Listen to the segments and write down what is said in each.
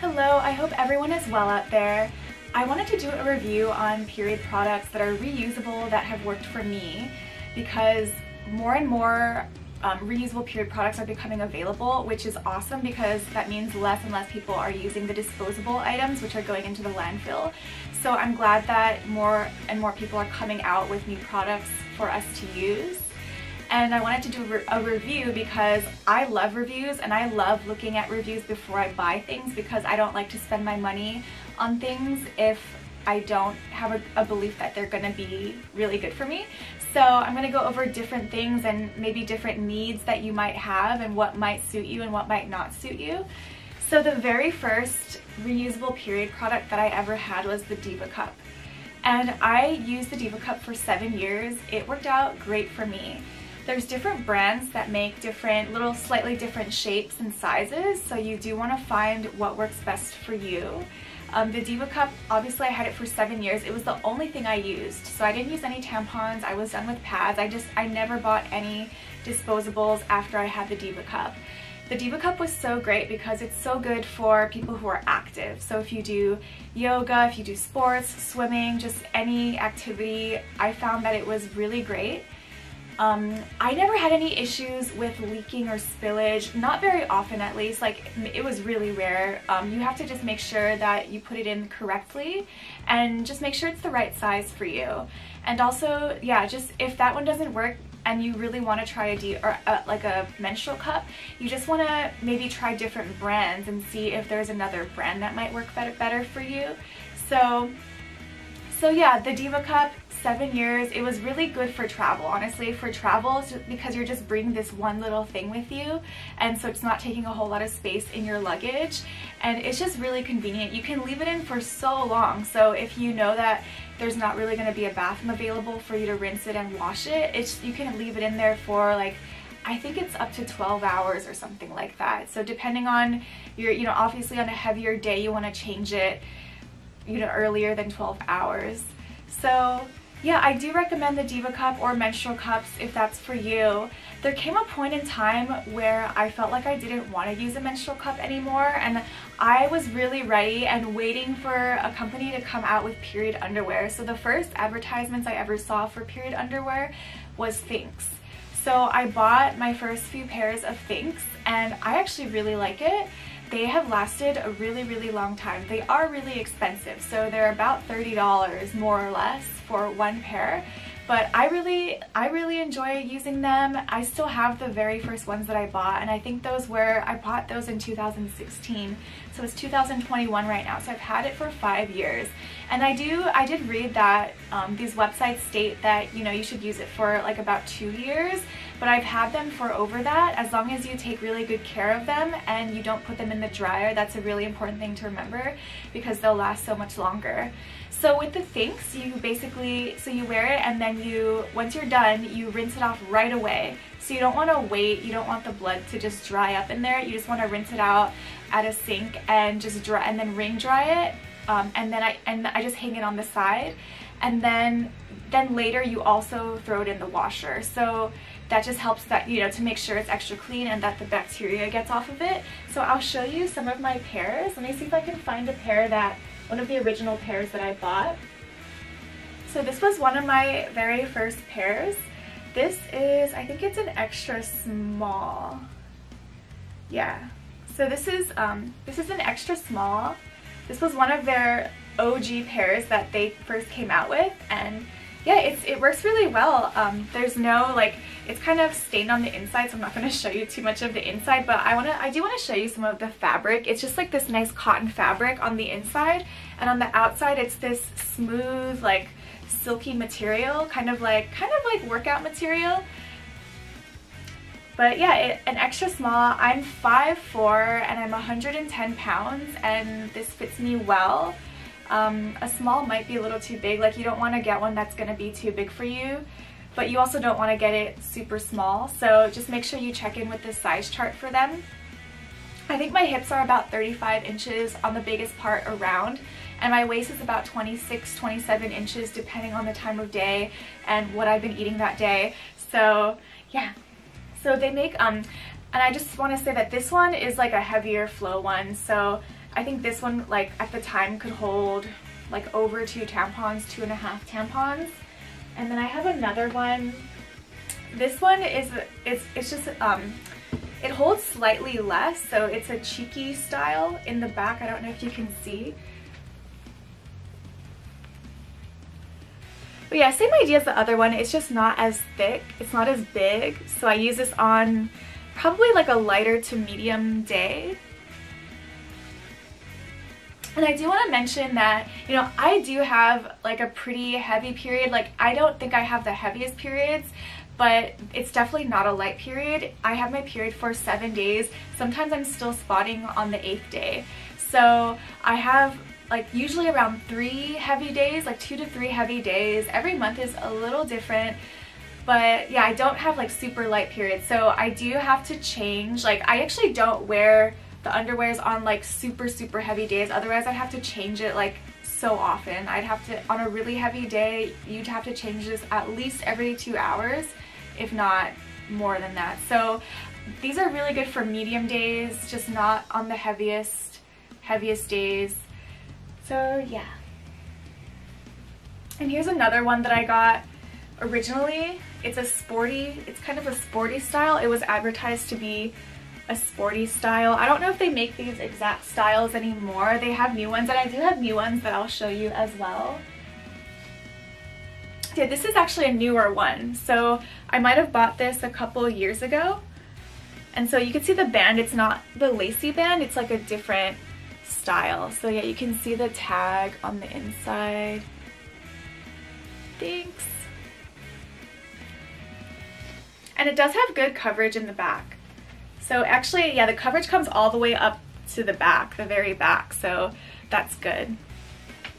Hello, I hope everyone is well out there. I wanted to do a review on period products that are reusable that have worked for me because more and more reusable period products are becoming available, which is awesome because that means less and less people are using the disposable items which are going into the landfill. So I'm glad that more and more people are coming out with new products for us to use. And I wanted to do a review because I love reviews and I love looking at reviews before I buy things because I don't like to spend my money on things if I don't have a belief that they're going to be really good for me. So I'm going to go over different things and maybe different needs that you might have and what might suit you and what might not suit you. So the very first reusable period product that I ever had was the Diva Cup. And I used the Diva Cup for 7 years. It worked out great for me. There's different brands that make different, slightly different shapes and sizes, so you do want to find what works best for you. The Diva Cup, obviously I had it for 7 years. It was the only thing I used, so I didn't use any tampons. I was done with pads. I never bought any disposables after I had the Diva Cup. The Diva Cup was so great because it's so good for people who are active. So if you do yoga, if you do sports, swimming, just any activity, I found that it was really great. I never had any issues with leaking or spillage, not very often at least, like it was really rare. You have to just make sure that you put it in correctly and just make sure it's the right size for you. And also, yeah, just if that one doesn't work and you really want to try like a menstrual cup, you just want to maybe try different brands and see if there's another brand that might work better for you. So yeah, the Diva Cup, 7 years. It was really good for travel, honestly, for travel, because you're just bringing this one little thing with you, and so it's not taking a whole lot of space in your luggage, and it's just really convenient. You can leave it in for so long, so if you know that there's not really going to be a bathroom available for you to rinse it and wash it, you can leave it in there for like, I think it's up to 12 hours or something like that. So depending on your, obviously on a heavier day you want to change it, earlier than 12 hours. So yeah, I do recommend the Diva Cup or menstrual cups if that's for you. There came a point in time where I felt like I didn't want to use a menstrual cup anymore, and I was really ready and waiting for a company to come out with period underwear. So the first advertisements I ever saw for period underwear was Thinx. So I bought my first few pairs of Thinx and I actually really like it. They have lasted a really long time. They are really expensive, so they're about $30 more or less for one pair, but I really enjoy using them. I still have the very first ones that I bought, and I think I bought those in 2016, so it's 2021 right now, so I've had it for 5 years. And I did read that these websites state that you should use it for like about 2 years, but I've had them for over that, as long as you take really good care of them and you don't put them in the dryer. That's a really important thing to remember because they'll last so much longer. So with the Thinx, you wear it, and then once you're done, you rinse it off right away. So you don't want to wait, you don't want the blood to just dry up in there. You just want to rinse it out at a sink and just dry, and then ring dry it. And then I just hang it on the side, and then later you also throw it in the washer. So that just helps that, to make sure it's extra clean and that the bacteria gets off of it. So I'll show you some of my pairs. Let me see if I can find a pair one of the original pairs that I bought. So this was one of my very first pairs. This is, I think it's an extra small. Yeah. So this is an extra small. This was one of their OG pairs that they first came out with, and yeah, it works really well. There's no, it's kind of stained on the inside, so I'm not going to show you too much of the inside, but I do want to show you some of the fabric. It's just like this nice cotton fabric on the inside, and on the outside it's this smooth, like silky material, kind of like workout material. But yeah, an extra small. I'm 5'4" and I'm 110 pounds, and this fits me well. A small might be a little too big. Like, you don't want to get one that's going to be too big for you, but you also don't want to get it super small. So just make sure you check in with the size chart for them. I think my hips are about 35 inches on the biggest part around, and my waist is about 26-27 inches depending on the time of day and what I've been eating that day. So yeah, so they make and I just want to say that this one is like a heavier flow one, so I think this one, like at the time, could hold like over 2 tampons, 2.5 tampons. And then I have another one. This one is, it's just, it holds slightly less, so it's a cheeky style in the back. I don't know if you can see. But yeah, same idea as the other one. It's just not as thick. It's not as big. So I use this on probably like a lighter to medium day. And I do want to mention that, you know, I do have like a pretty heavy period. Like, I don't think I have the heaviest periods, but it's definitely not a light period. I have my period for 7 days. Sometimes I'm still spotting on the 8th day. So I have like usually around 3 heavy days, like 2 to 3 heavy days. Every month is a little different. But yeah, I don't have like super light periods. So I do have to change. Like, I actually don't wear the underwears on like super heavy days. Otherwise I'd have to change it like so often. I'd have to, on a really heavy day, you'd have to change this at least every 2 hours, if not more than that. So these are really good for medium days, just not on the heaviest days. So yeah. And here's another one that I got originally. It's kind of a sporty style. It was advertised to be a sporty style. I don't know if they make these exact styles anymore. They have new ones, and I do have new ones that I'll show you as well. Yeah, this is actually a newer one. So I might have bought this a couple years ago. And so you can see the band, it's not the lacy band, it's like a different style. So yeah, you can see the tag on the inside. Thanks. And it does have good coverage in the back. So actually, yeah, the coverage comes all the way up to the back, the very back, so that's good,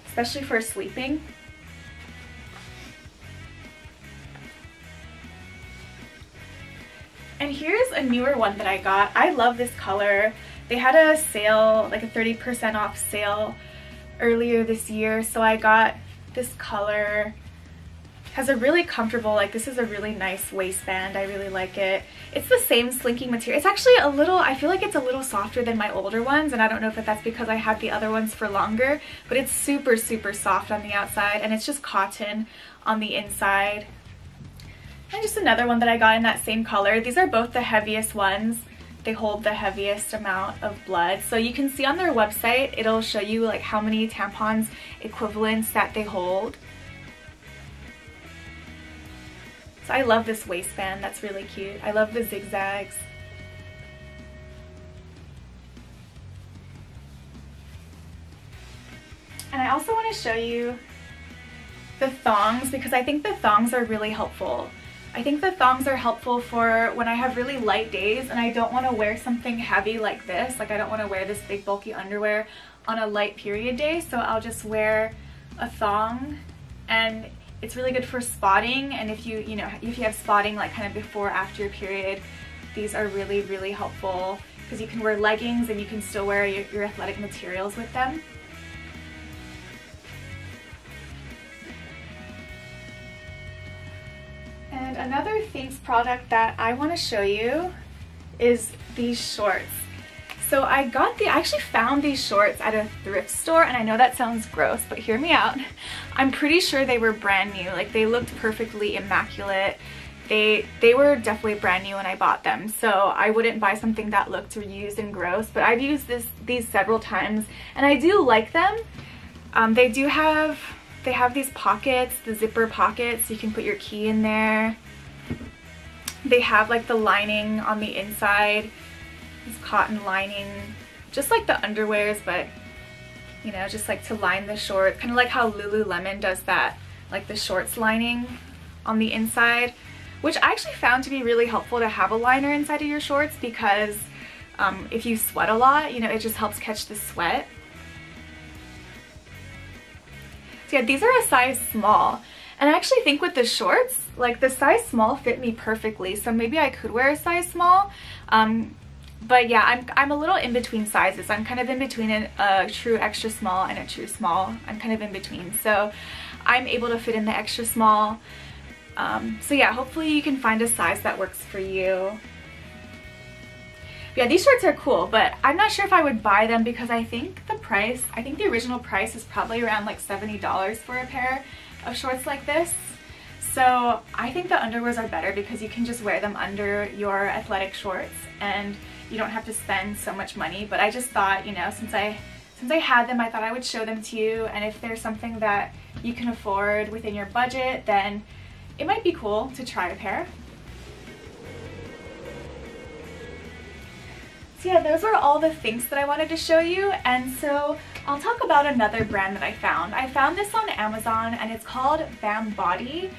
especially for sleeping. And here's a newer one that I got. I love this color. They had a sale, like a 30% off sale earlier this year, so I got this color. Has a really comfortable, like, this is a really nice waistband. I really like it. It's the same slinking material. It's actually a little, I feel like it's a little softer than my older ones, and I don't know if that's because I had the other ones for longer, but it's super soft on the outside, and it's just cotton on the inside. And just another one that I got in that same color. These are both the heaviest ones. They hold the heaviest amount of blood. So you can see on their website, it'll show you like how many tampons equivalents that they hold. So I love this waistband, that's really cute. I love the zigzags. And I also want to show you the thongs, because I think the thongs are really helpful. I think the thongs are helpful for when I have really light days and I don't want to wear something heavy like this. Like, I don't want to wear this big bulky underwear on a light period day, so I'll just wear a thong. And it's really good for spotting, and if you have spotting like kind of before or after your period, these are really helpful because you can wear leggings and you can still wear your athletic materials with them. And another Thinks product that I want to show you is these shorts. So I actually found these shorts at a thrift store, and I know that sounds gross, but hear me out. I'm pretty sure they were brand new. Like, they looked perfectly immaculate. They were definitely brand new when I bought them, so I wouldn't buy something that looked reused and gross, but I've used these several times, and I do like them. They have these pockets, the zipper pockets, so you can put your key in there. They have like the lining on the inside, this cotton lining, just like the underwears, but you know, just like to line the shorts, kind of like how Lululemon does that, like the shorts lining on the inside, which I actually found to be really helpful to have a liner inside of your shorts, because if you sweat a lot, you know, it just helps catch the sweat. So yeah, these are a size small, and I actually think with the shorts, like the size small fit me perfectly, so maybe I could wear a size small. But yeah, I'm a little in between sizes. I'm kind of in between a true extra small and a true small. I'm kind of in between, so I'm able to fit in the extra small. So yeah, hopefully you can find a size that works for you. Yeah, these shorts are cool, but I'm not sure if I would buy them because I think the price. I think the original price is probably around like $70 for a pair of shorts like this. So I think the underwears are better because you can just wear them under your athletic shorts and you don't have to spend so much money. But I just thought, you know, since I had them, I thought I would show them to you, and if there's something that you can afford within your budget, then it might be cool to try a pair. So yeah, those are all the things that I wanted to show you, and so I'll talk about another brand that I found. I found this on Amazon and it's called Bambody,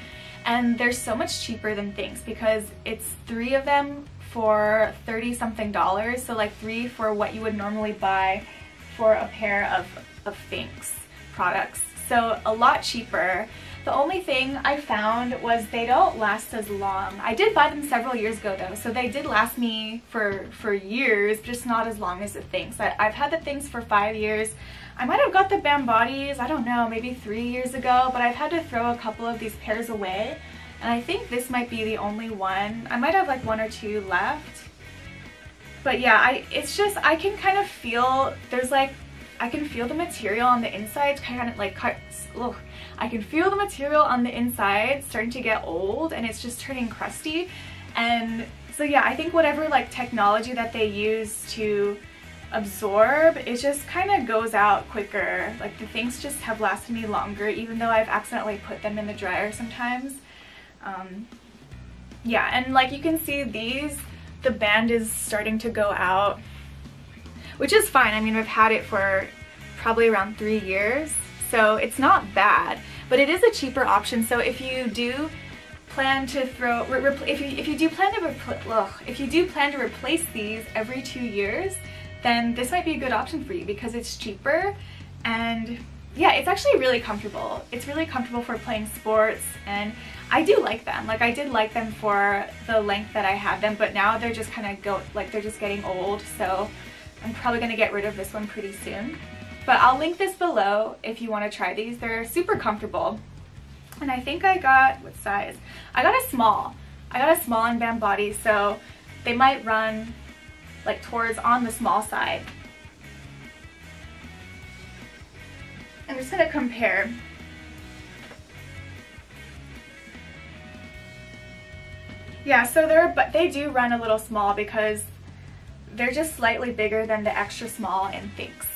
and they're so much cheaper than things because it's 3 of them for $30-something, so like 3 for what you would normally buy for a pair of Thinx products. So a lot cheaper. The only thing I found was they don't last as long. I did buy them several years ago though, so they did last me for years, just not as long as the Thinx. I've had the Thinx for 5 years. I might have got the Bambodies, I don't know, maybe 3 years ago, but I've had to throw a couple of these pairs away, and I think this might be the only one. I might have like 1 or 2 left. But yeah, it's just, I can kind of feel, I can feel the material on the inside kind of like, I can feel the material on the inside starting to get old, and it's just turning crusty. And so yeah, I think whatever like technology that they use to absorb, it just kind of goes out quicker. Like the Thinx just have lasted me longer, even though I've accidentally put them in the dryer sometimes. Yeah, and like you can see the band is starting to go out, which is fine. I mean, I've had it for probably around 3 years, so it's not bad, but it is a cheaper option. So if you do plan to if you do plan to replace these every 2 years, then this might be a good option for you because it's cheaper, and yeah, it's actually really comfortable. It's really comfortable for playing sports, and I do like them. Like I did like them for the length that I had them, but now they're just kind of they're just getting old, so I'm probably going to get rid of this one pretty soon. But I'll link this below if you want to try these. They're super comfortable. And I think I got, what size? I got a small. I got a small in Bambody, so they might run like towards on the small side. I'm just going to compare. Yeah, so they do run a little small because they're just slightly bigger than the extra small in Thinx.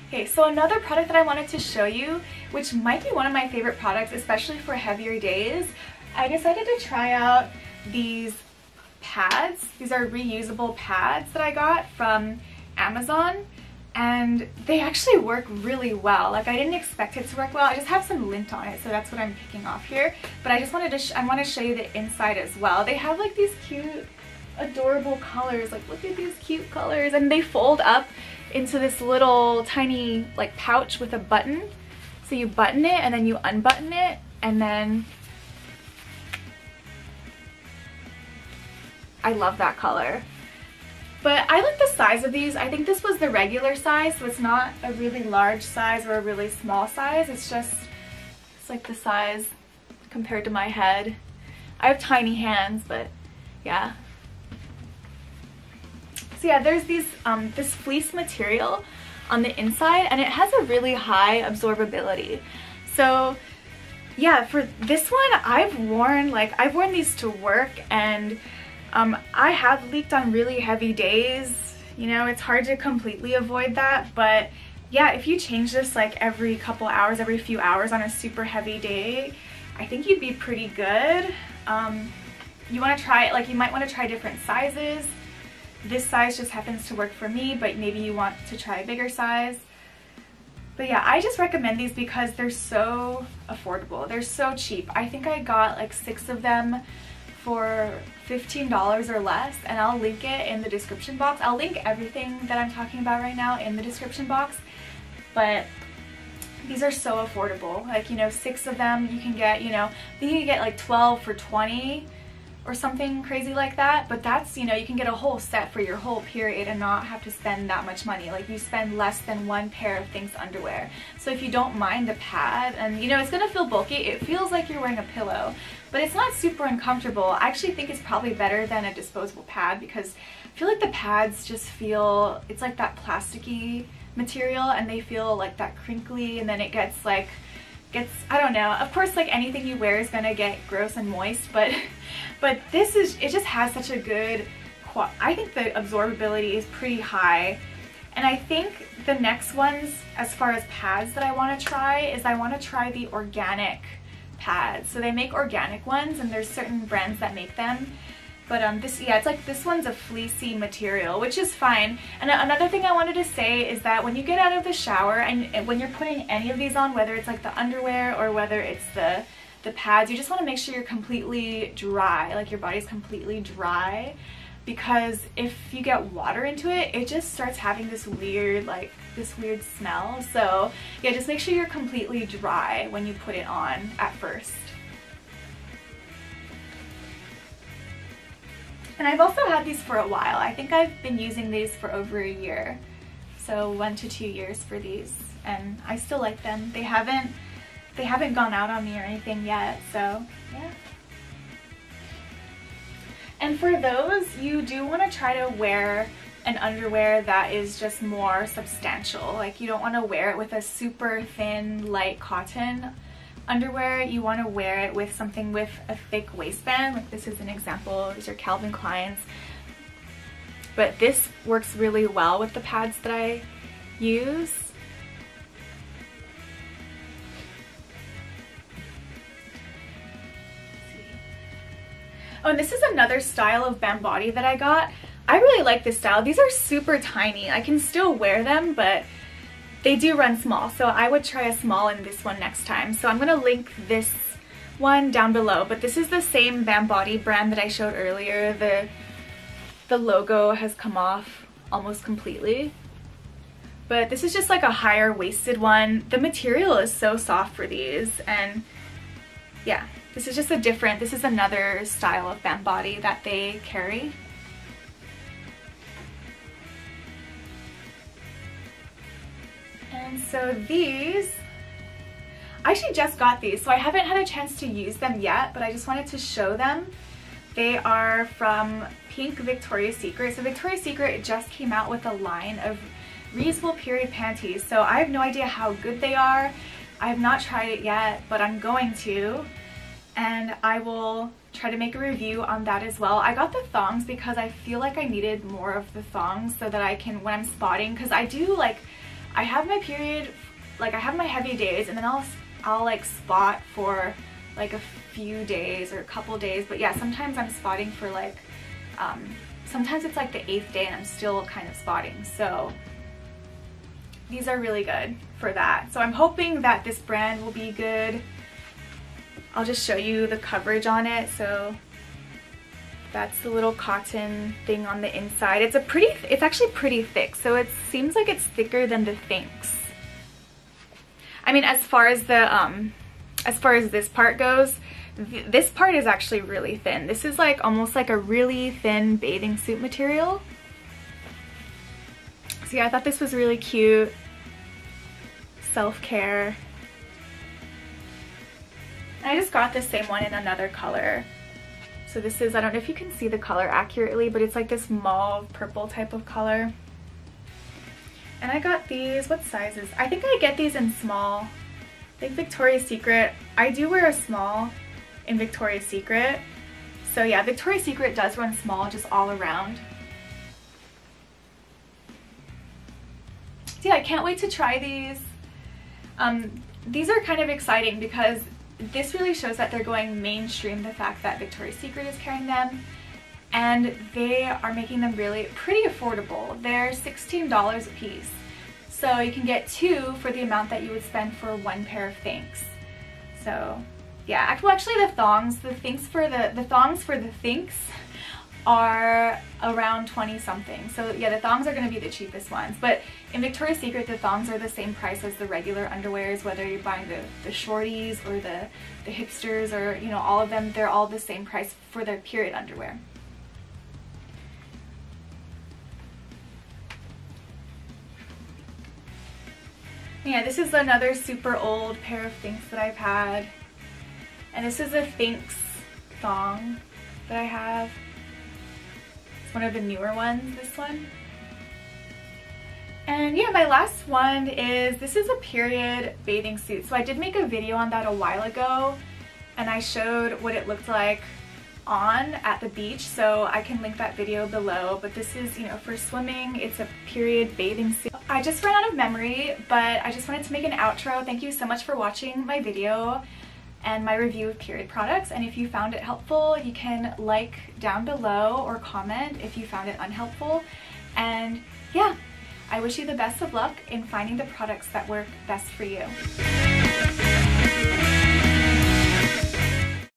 Okay, so another product that I wanted to show you, which might be one of my favorite products, especially for heavier days, I decided to try out these pads. These are reusable pads that I got from Amazon, and they actually work really well. Like I didn't expect it to work well. I just have some lint on it, so that's what I'm picking off here. But I just wanted to, I want to show you the inside as well. They have like these cute, adorable colors. Like look at these cute colors, and they fold up into this little tiny like pouch with a button. So you button it and then you unbutton it, and then I love that color. But I like the size of these. I think this was the regular size, so it's not a really large size or a really small size. It's like the size compared to my head. I have tiny hands, but yeah. So yeah, there's these this fleece material on the inside, and it has a really high absorbability. So yeah, for this one, I've worn these to work, and I have leaked on really heavy days. You know, it's hard to completely avoid that, but yeah, if you change this like every couple hours, every few hours on a super heavy day, I think you'd be pretty good. You want to try, like, you might want to try different sizes. This size just happens to work for me, but maybe you want to try a bigger size. But yeah, I just recommend these because they're so affordable. They're so cheap. I think I got like 6 of them for $15 or less, and I'll link it in the description box. I'll link everything that I'm talking about right now in the description box, but these are so affordable. Like, you know, 6 of them you can get, you know, I think you can get like 12 for $20 or something crazy like that, but that's, you know, you can get a whole set for your whole period and not have to spend that much money. Like, you spend less than 1 pair of Thinx underwear. So if you don't mind the pad, and you know, it's gonna feel bulky, it feels like you're wearing a pillow, but it's not super uncomfortable. I actually think it's probably better than a disposable pad because feel like the pads just feel, it's like that plasticky material, and they feel like that crinkly, and then it gets like, I don't know, of course like anything you wear is gonna get gross and moist, but this is, it just has such a good, I think the absorbability is pretty high. And I think the next ones, as far as pads that I want to try, is I want to try the organic pads. So they make organic ones, and there's certain brands that make them. But this, yeah, it's like this one's a fleecy material, which is fine. And another thing I wanted to say is that when you get out of the shower and when you're putting any of these on, whether it's like the underwear or whether it's the pads, you just want to make sure you're completely dry, like your body's completely dry. Because if you get water into it, it just starts having this weird, like, this weird smell. So yeah, just make sure you're completely dry when you put it on at first. And I've also had these for a while. I think I've been using these for over a year. So 1 to 2 years for these, and I still like them. They haven't gone out on me or anything yet, so yeah. And for those, you do want to try to wear an underwear that is just more substantial. Like, you don't want to wear it with a super thin, light cotton underwear. You want to wear it with something with a thick waistband. Like this is an example. These are Calvin Klein's. But this works really well with the pads that I use. Oh, and this is another style of Bambody that I got. I really like this style. These are super tiny. I can still wear them, but they do run small. So I would try a small in this one next time. So I'm gonna link this one down below, but this is the same Bambody brand that I showed earlier. The logo has come off almost completely. But this is just like a higher waisted one. The material is so soft for these, and yeah. This is just a different, this is another style of Bambody that they carry. And so these, I actually just got these, so I haven't had a chance to use them yet, but I just wanted to show them. They are from Pink Victoria's Secret. So Victoria's Secret just came out with a line of reusable period panties. So I have no idea how good they are. I have not tried it yet, but I'm going to. And I will try to make a review on that as well. I got the thongs because I feel like I needed more of the thongs so that I can, when I'm spotting, because I do like, I have my period, like I have my heavy days, and then I'll like spot for like a few days or a couple days. But yeah, sometimes I'm spotting for like, sometimes it's like the 8th day and I'm still kind of spotting. So these are really good for that. So I'm hoping that this brand will be good. I'll just show you the coverage on it. So that's the little cotton thing on the inside. It's actually pretty thick. So it seems like it's thicker than the Thinks. I mean, as far as this part goes, this part is actually really thin. This is like almost like a really thin bathing suit material. So yeah, I thought this was really cute. Self-care. I just got the same one in another color. So this is, I don't know if you can see the color accurately, but it's like this mauve purple type of color. And I got these, what sizes? I think I get these in small. I think Victoria's Secret, I do wear a small in Victoria's Secret. So yeah, Victoria's Secret does run small just all around. So yeah, I can't wait to try these. These are kind of exciting because this really shows that they're going mainstream, the fact that Victoria's Secret is carrying them, and they are making them really pretty affordable. They're $16 a piece. So you can get 2 for the amount that you would spend for 1 pair of Thinks. So yeah, well, actually the thongs for the Thinks are around 20 something. So yeah, the thongs are going to be the cheapest ones. But in Victoria's Secret, the thongs are the same price as the regular underwears, whether you're buying the shorties or the hipsters, or you know, all of them, they're all the same price for their period underwear. Yeah, this is another super old pair of Thinks that I've had. And this is a Thinks thong that I have. It's one of the newer ones, this one. And yeah, my last one is, this is a period bathing suit. So I did make a video on that a while ago, and I showed what it looked like on at the beach, so I can link that video below. But this is, you know, for swimming. It's a period bathing suit. I just ran out of memory, but I just wanted to make an outro. Thank you so much for watching my video and my review of period products. And if you found it helpful, you can like down below or comment if you found it unhelpful. And yeah, I wish you the best of luck in finding the products that work best for you.